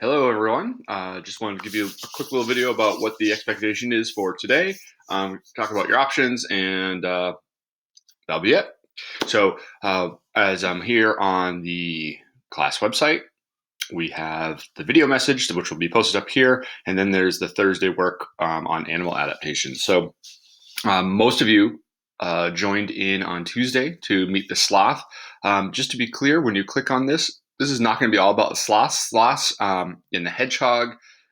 Hello, everyone. Just wanted to give you a quick little video about what the expectation is for today. Talk about your options, and that'll be it. So, as I'm here on the class website, we have the video message, which will be posted up here, and then there's the Thursday work on animal adaptation. So, most of you joined in on Tuesday to meet the sloth. Just to be clear, when you click on this, this is not going to be all about the sloths. Sloths and the hedgehog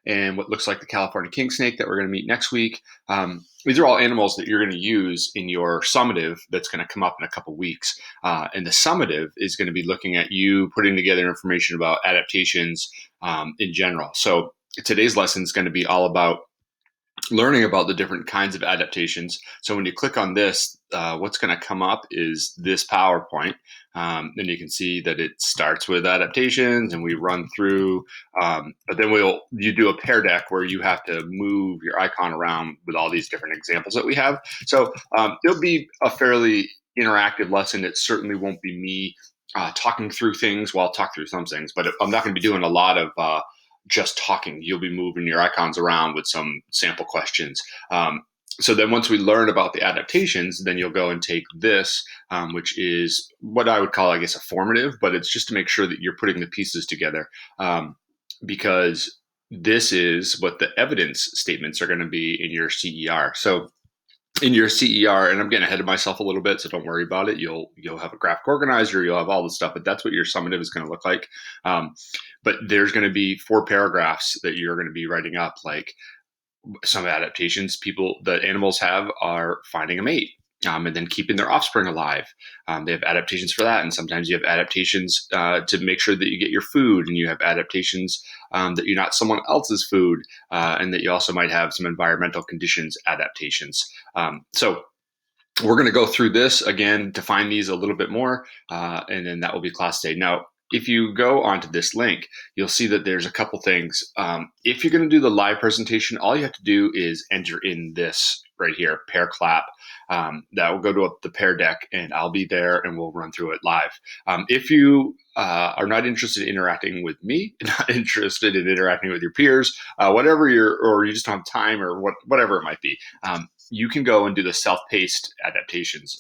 and what looks like the California king snake that we're going to meet next week. These are all animals that you're going to use in your summative that's going to come up in a couple weeks. And the summative is going to be looking at you putting together information about adaptations in general. So today's lesson is going to be all about learning about the different kinds of adaptations. So when you click on this, what's going to come up is this PowerPoint. And you can see that it starts with adaptations and we run through, but then you do a pair deck where you have to move your icon around with all these different examples that we have. So it'll be a fairly interactive lesson. It certainly won't be me talking through things. Well, I'll talk through some things, but I'm not going to be doing a lot of just talking. You'll be moving your icons around with some sample questions. So then once we learn about the adaptations, then you'll go and take this, which is what I would call, I guess, a formative, but it's just to make sure that you're putting the pieces together, because this is what the evidence statements are going to be in your CER. So in your CER, and I'm getting ahead of myself a little bit, so don't worry about it. You'll have a graphic organizer, you'll have all the stuff, but that's what your summative is going to look like. But there's going to be 4 paragraphs that you're going to be writing up, like some adaptations that animals have are finding a mate. And then keeping their offspring alive. They have adaptations for that. And sometimes you have adaptations to make sure that you get your food, and you have adaptations that you're not someone else's food, and that you also might have some environmental conditions adaptations. So we're going to go through this again, define these a little bit more, and then that will be class day. Now, if you go onto this link, you'll see that there's a couple things. If you're going to do the live presentation, all you have to do is enter in this right here, pair clap. That will go to the pair deck, and I'll be there, and we'll run through it live. If you are not interested in interacting with me, not interested in interacting with your peers, or you just don't have time, or whatever it might be, you can go and do the self-paced adaptations.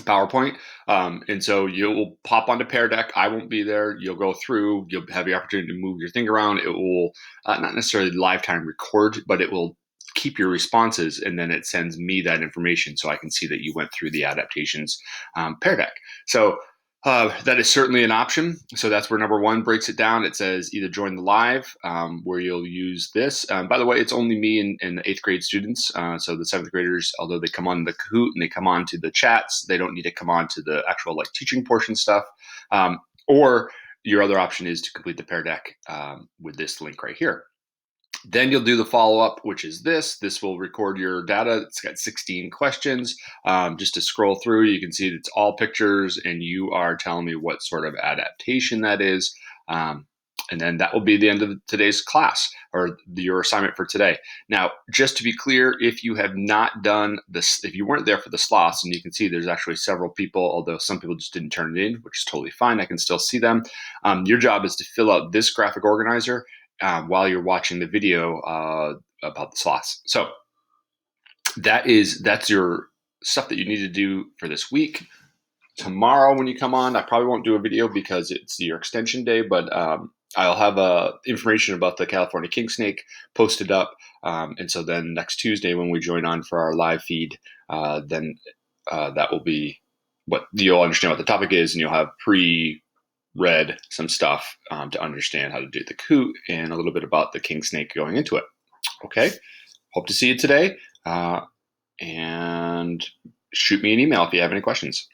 PowerPoint. And so you'll pop onto Pear Deck. I won't be there. You'll go through, you'll have the opportunity to move your thing around. It will not necessarily lifetime record, but it will keep your responses, and then it sends me that information so I can see that you went through the adaptations Pear Deck. So that is certainly an option. So that's where number 1 breaks it down. It says either join the live, where you'll use this. By the way, it's only me and the 8th grade students. So the 7th graders, although they come on the Kahoot and they come on to the chats, they don't need to come on to the actual teaching portion stuff. Or your other option is to complete the pair deck with this link right here. Then you'll do the follow-up, which is this. This will record your data. It's got 16 questions. Just to scroll through, you can see it's all pictures, and you are telling me what sort of adaptation that is. And then that will be the end of today's class, or your assignment for today. Now, just to be clear, if you have not done this, if you weren't there for the sloths, and you can see there's actually several people, although some people just didn't turn it in, which is totally fine. I can still see them. Your job is to fill out this graphic organizer while you're watching the video about the sloths. So that's your stuff that you need to do for this week. Tomorrow when you come on, I probably won't do a video because it's your extension day, but I'll have information about the California king snake posted up. And so then next Tuesday when we join on for our live feed, then that will be what you'll understand what the topic is, and you'll have read some stuff to understand how to do the Kahoot and a little bit about the king snake going into it. Okay, hope to see you today, and shoot me an email if you have any questions.